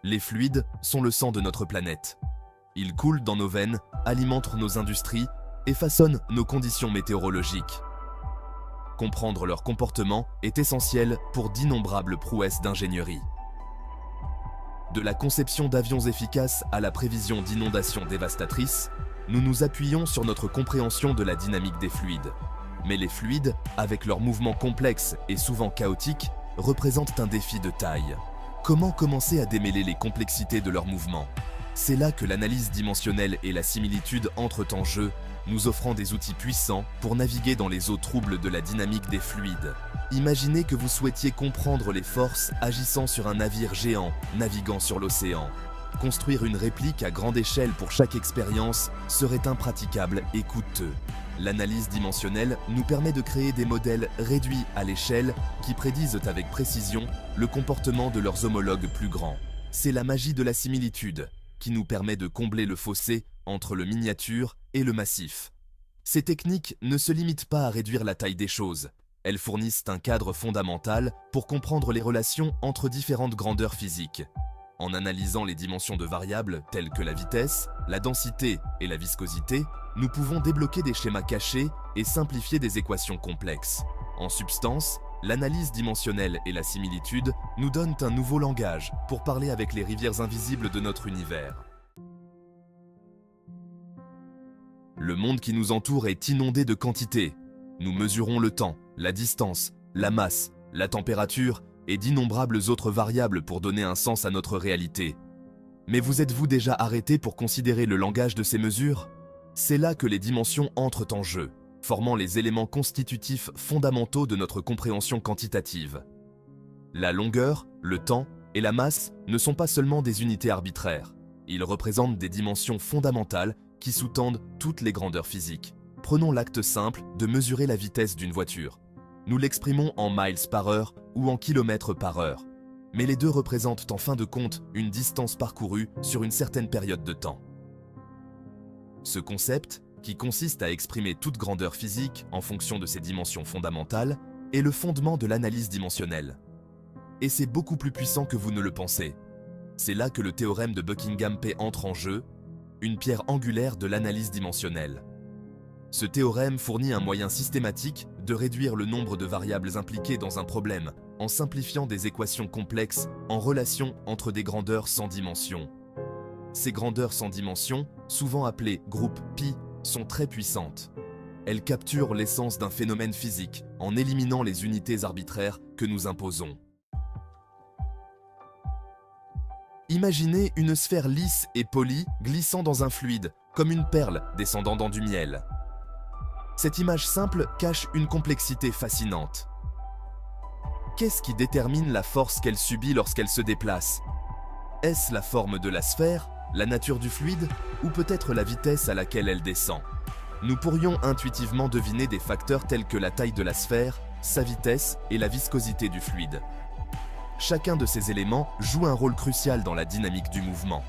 Les fluides sont le sang de notre planète. Ils coulent dans nos veines, alimentent nos industries et façonnent nos conditions météorologiques. Comprendre leur comportement est essentiel pour d'innombrables prouesses d'ingénierie. De la conception d'avions efficaces à la prévision d'inondations dévastatrices, nous nous appuyons sur notre compréhension de la dynamique des fluides. Mais les fluides, avec leurs mouvements complexes et souvent chaotiques, représentent un défi de taille. Comment commencer à démêler les complexités de leurs mouvements? C'est là que l'analyse dimensionnelle et la similitude entrent en jeu, nous offrant des outils puissants pour naviguer dans les eaux troubles de la dynamique des fluides. Imaginez que vous souhaitiez comprendre les forces agissant sur un navire géant naviguant sur l'océan. Construire une réplique à grande échelle pour chaque expérience serait impraticable et coûteux. L'analyse dimensionnelle nous permet de créer des modèles réduits à l'échelle qui prédisent avec précision le comportement de leurs homologues plus grands. C'est la magie de la similitude qui nous permet de combler le fossé entre le miniature et le massif. Ces techniques ne se limitent pas à réduire la taille des choses. Elles fournissent un cadre fondamental pour comprendre les relations entre différentes grandeurs physiques. En analysant les dimensions de variables telles que la vitesse, la densité et la viscosité, nous pouvons débloquer des schémas cachés et simplifier des équations complexes. En substance, l'analyse dimensionnelle et la similitude nous donnent un nouveau langage pour parler avec les rivières invisibles de notre univers. Le monde qui nous entoure est inondé de quantités. Nous mesurons le temps, la distance, la masse, la température et d'innombrables autres variables pour donner un sens à notre réalité. Mais vous êtes-vous déjà arrêté pour considérer le langage de ces mesures? C'est là que les dimensions entrent en jeu, formant les éléments constitutifs fondamentaux de notre compréhension quantitative. La longueur, le temps et la masse ne sont pas seulement des unités arbitraires. Ils représentent des dimensions fondamentales qui sous-tendent toutes les grandeurs physiques. Prenons l'acte simple de mesurer la vitesse d'une voiture. Nous l'exprimons en miles par heure ou en kilomètres par heure. Mais les deux représentent en fin de compte une distance parcourue sur une certaine période de temps. Ce concept, qui consiste à exprimer toute grandeur physique en fonction de ses dimensions fondamentales, est le fondement de l'analyse dimensionnelle. Et c'est beaucoup plus puissant que vous ne le pensez. C'est là que le théorème de Buckingham-P entre en jeu, une pierre angulaire de l'analyse dimensionnelle. Ce théorème fournit un moyen systématique de réduire le nombre de variables impliquées dans un problème en simplifiant des équations complexes en relation entre des grandeurs sans dimension. Ces grandeurs sans dimension, souvent appelées groupes pi, sont très puissantes. Elles capturent l'essence d'un phénomène physique en éliminant les unités arbitraires que nous imposons. Imaginez une sphère lisse et polie glissant dans un fluide, comme une perle descendant dans du miel. Cette image simple cache une complexité fascinante. Qu'est-ce qui détermine la force qu'elle subit lorsqu'elle se déplace? Est-ce la forme de la sphère, la nature du fluide, ou peut-être la vitesse à laquelle elle descend? Nous pourrions intuitivement deviner des facteurs tels que la taille de la sphère, sa vitesse et la viscosité du fluide. Chacun de ces éléments joue un rôle crucial dans la dynamique du mouvement.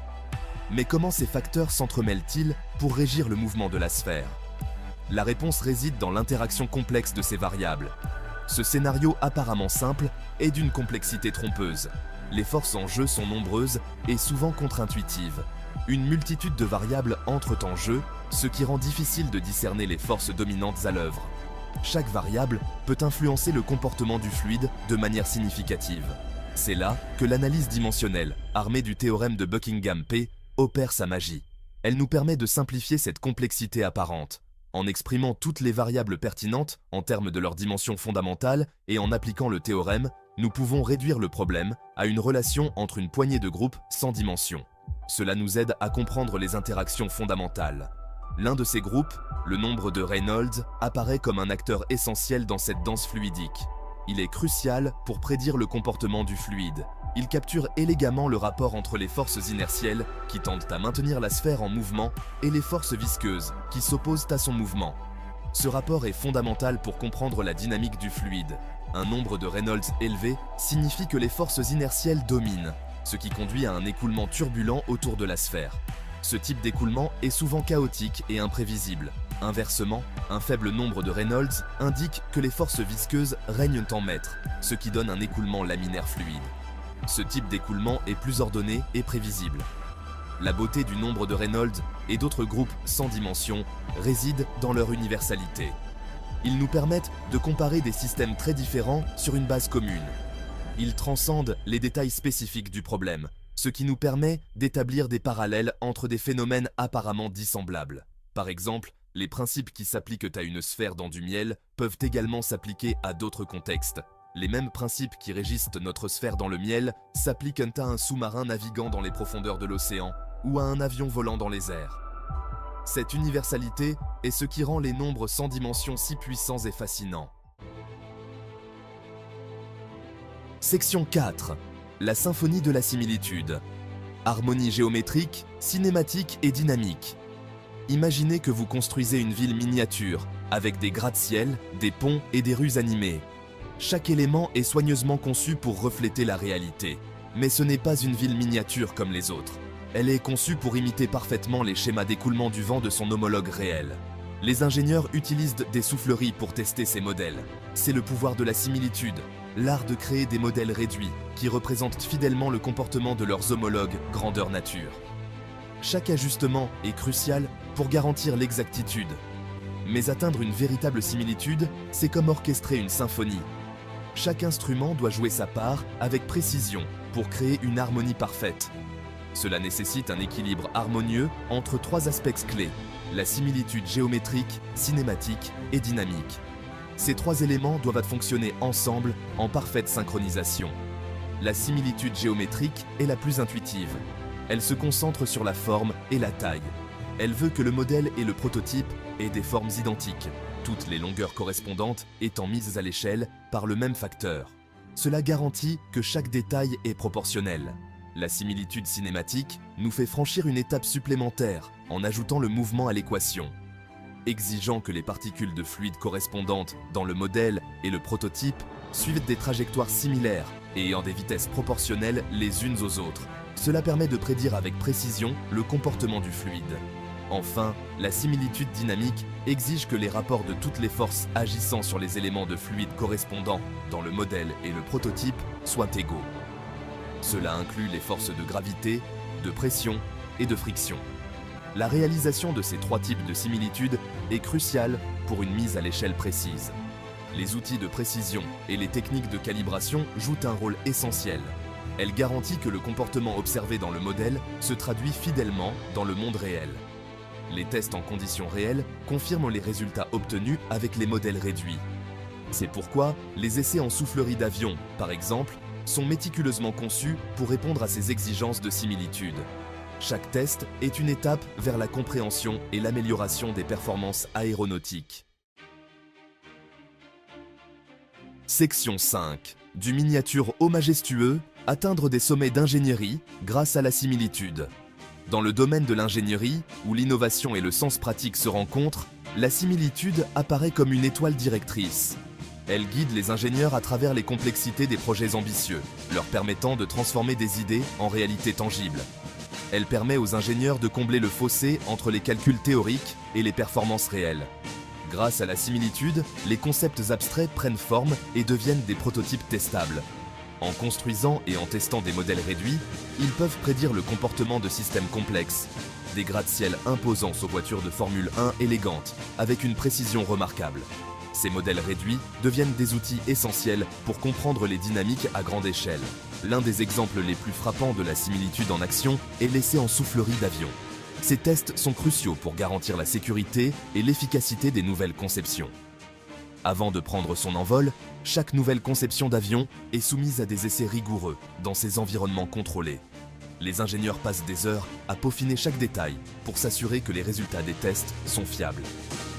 Mais comment ces facteurs s'entremêlent-ils pour régir le mouvement de la sphère? La réponse réside dans l'interaction complexe de ces variables. Ce scénario apparemment simple est d'une complexité trompeuse. Les forces en jeu sont nombreuses et souvent contre-intuitives. Une multitude de variables entrent en jeu, ce qui rend difficile de discerner les forces dominantes à l'œuvre. Chaque variable peut influencer le comportement du fluide de manière significative. C'est là que l'analyse dimensionnelle, armée du théorème de Buckingham-P, opère sa magie. Elle nous permet de simplifier cette complexité apparente. En exprimant toutes les variables pertinentes en termes de leur dimension fondamentale et en appliquant le théorème, nous pouvons réduire le problème à une relation entre une poignée de groupes sans dimension. Cela nous aide à comprendre les interactions fondamentales. L'un de ces groupes, le nombre de Reynolds, apparaît comme un acteur essentiel dans cette danse fluidique. Il est crucial pour prédire le comportement du fluide. Il capture élégamment le rapport entre les forces inertielles qui tendent à maintenir la sphère en mouvement et les forces visqueuses qui s'opposent à son mouvement. Ce rapport est fondamental pour comprendre la dynamique du fluide. Un nombre de Reynolds élevé signifie que les forces inertielles dominent, ce qui conduit à un écoulement turbulent autour de la sphère. Ce type d'écoulement est souvent chaotique et imprévisible. Inversement, un faible nombre de Reynolds indique que les forces visqueuses règnent en maître, ce qui donne un écoulement laminaire fluide. Ce type d'écoulement est plus ordonné et prévisible. La beauté du nombre de Reynolds et d'autres groupes sans dimension réside dans leur universalité. Ils nous permettent de comparer des systèmes très différents sur une base commune. Ils transcendent les détails spécifiques du problème, ce qui nous permet d'établir des parallèles entre des phénomènes apparemment dissemblables. Par exemple, les principes qui s'appliquent à une sphère dans du miel peuvent également s'appliquer à d'autres contextes. Les mêmes principes qui régissent notre sphère dans le miel s'appliquent à un sous-marin naviguant dans les profondeurs de l'océan ou à un avion volant dans les airs. Cette universalité est ce qui rend les nombres sans dimension si puissants et fascinants. Section 4. La symphonie de la similitude. Harmonie géométrique, cinématique et dynamique. Imaginez que vous construisez une ville miniature, avec des gratte-ciel, des ponts et des rues animées. Chaque élément est soigneusement conçu pour refléter la réalité. Mais ce n'est pas une ville miniature comme les autres. Elle est conçue pour imiter parfaitement les schémas d'écoulement du vent de son homologue réel. Les ingénieurs utilisent des souffleries pour tester ces modèles. C'est le pouvoir de la similitude, l'art de créer des modèles réduits qui représentent fidèlement le comportement de leurs homologues grandeur nature. Chaque ajustement est crucial pour garantir l'exactitude. Mais atteindre une véritable similitude, c'est comme orchestrer une symphonie. Chaque instrument doit jouer sa part avec précision pour créer une harmonie parfaite. Cela nécessite un équilibre harmonieux entre trois aspects clés, la similitude géométrique, cinématique et dynamique. Ces trois éléments doivent fonctionner ensemble en parfaite synchronisation. La similitude géométrique est la plus intuitive. Elle se concentre sur la forme et la taille. Elle veut que le modèle et le prototype aient des formes identiques, toutes les longueurs correspondantes étant mises à l'échelle par le même facteur. Cela garantit que chaque détail est proportionnel. La similitude cinématique nous fait franchir une étape supplémentaire en ajoutant le mouvement à l'équation. Exigeant que les particules de fluide correspondantes dans le modèle et le prototype suivent des trajectoires similaires et ayant des vitesses proportionnelles les unes aux autres. Cela permet de prédire avec précision le comportement du fluide. Enfin, la similitude dynamique exige que les rapports de toutes les forces agissant sur les éléments de fluide correspondants dans le modèle et le prototype soient égaux. Cela inclut les forces de gravité, de pression et de friction. La réalisation de ces trois types de similitudes est cruciale pour une mise à l'échelle précise. Les outils de précision et les techniques de calibration jouent un rôle essentiel. Elle garantit que le comportement observé dans le modèle se traduit fidèlement dans le monde réel. Les tests en conditions réelles confirment les résultats obtenus avec les modèles réduits. C'est pourquoi les essais en soufflerie d'avion, par exemple, sont méticuleusement conçus pour répondre à ces exigences de similitude. Chaque test est une étape vers la compréhension et l'amélioration des performances aéronautiques. Section 5. Du miniature au majestueux, atteindre des sommets d'ingénierie grâce à la similitude. Dans le domaine de l'ingénierie, où l'innovation et le sens pratique se rencontrent, la similitude apparaît comme une étoile directrice. Elle guide les ingénieurs à travers les complexités des projets ambitieux, leur permettant de transformer des idées en réalités tangibles. Elle permet aux ingénieurs de combler le fossé entre les calculs théoriques et les performances réelles. Grâce à la similitude, les concepts abstraits prennent forme et deviennent des prototypes testables. En construisant et en testant des modèles réduits, ils peuvent prédire le comportement de systèmes complexes. Des gratte-ciel imposants aux voitures de Formule 1 élégantes, avec une précision remarquable. Ces modèles réduits deviennent des outils essentiels pour comprendre les dynamiques à grande échelle. L'un des exemples les plus frappants de la similitude en action est l'essai en soufflerie d'avion. Ces tests sont cruciaux pour garantir la sécurité et l'efficacité des nouvelles conceptions. Avant de prendre son envol, chaque nouvelle conception d'avion est soumise à des essais rigoureux dans ces environnements contrôlés. Les ingénieurs passent des heures à peaufiner chaque détail pour s'assurer que les résultats des tests sont fiables.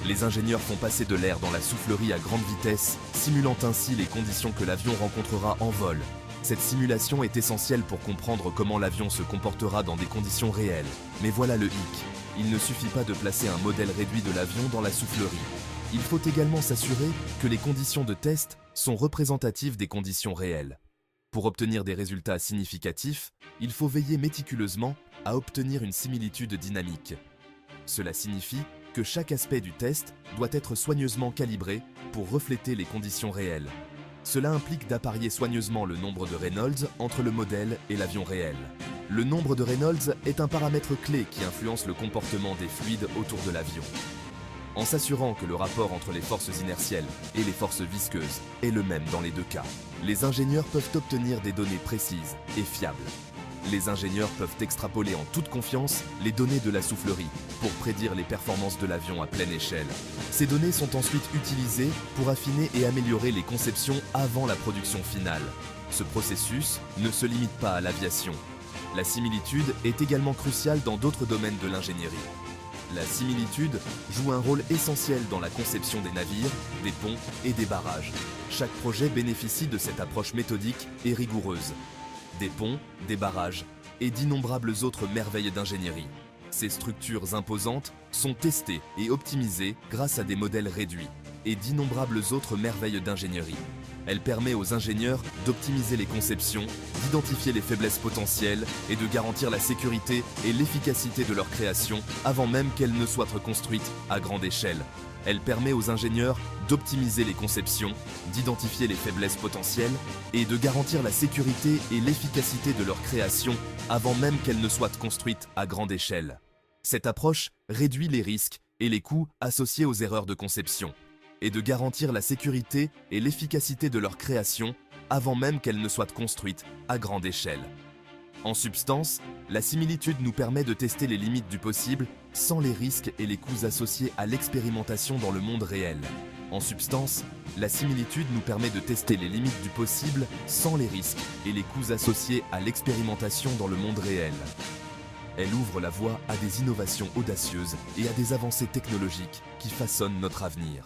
Les ingénieurs font passer de l'air dans la soufflerie à grande vitesse, simulant ainsi les conditions que l'avion rencontrera en vol. Cette simulation est essentielle pour comprendre comment l'avion se comportera dans des conditions réelles. Mais voilà le hic. Il ne suffit pas de placer un modèle réduit de l'avion dans la soufflerie. Il faut également s'assurer que les conditions de test sont représentatives des conditions réelles. Pour obtenir des résultats significatifs, il faut veiller méticuleusement à obtenir une similitude dynamique. Cela signifie que chaque aspect du test doit être soigneusement calibré pour refléter les conditions réelles. Cela implique d'apparier soigneusement le nombre de Reynolds entre le modèle et l'avion réel. Le nombre de Reynolds est un paramètre clé qui influence le comportement des fluides autour de l'avion. En s'assurant que le rapport entre les forces inertielles et les forces visqueuses est le même dans les deux cas, les ingénieurs peuvent obtenir des données précises et fiables. Les ingénieurs peuvent extrapoler en toute confiance les données de la soufflerie pour prédire les performances de l'avion à pleine échelle. Ces données sont ensuite utilisées pour affiner et améliorer les conceptions avant la production finale. Ce processus ne se limite pas à l'aviation. La similitude est également cruciale dans d'autres domaines de l'ingénierie. La similitude joue un rôle essentiel dans la conception des navires, des ponts et des barrages. Chaque projet bénéficie de cette approche méthodique et rigoureuse. Des ponts, des barrages et d'innombrables autres merveilles d'ingénierie. Ces structures imposantes sont testées et optimisées grâce à des modèles réduits et d'innombrables autres merveilles d'ingénierie. Elle permet aux ingénieurs d'optimiser les conceptions, d'identifier les faiblesses potentielles et de garantir la sécurité et l'efficacité de leur création avant même qu'elles ne soient construites à grande échelle. Elle permet aux ingénieurs d'optimiser les conceptions, d'identifier les faiblesses potentielles et de garantir la sécurité et l'efficacité de leur création avant même qu'elles ne soient construites à grande échelle. Cette approche réduit les risques et les coûts associés aux erreurs de conception et de garantir la sécurité et l'efficacité de leur création avant même qu'elles ne soient construites à grande échelle. En substance, la similitude nous permet de tester les limites du possible sans les risques et les coûts associés à l'expérimentation dans le monde réel. En substance, la similitude nous permet de tester les limites du possible sans les risques et les coûts associés à l'expérimentation dans le monde réel. Elle ouvre la voie à des innovations audacieuses et à des avancées technologiques qui façonnent notre avenir.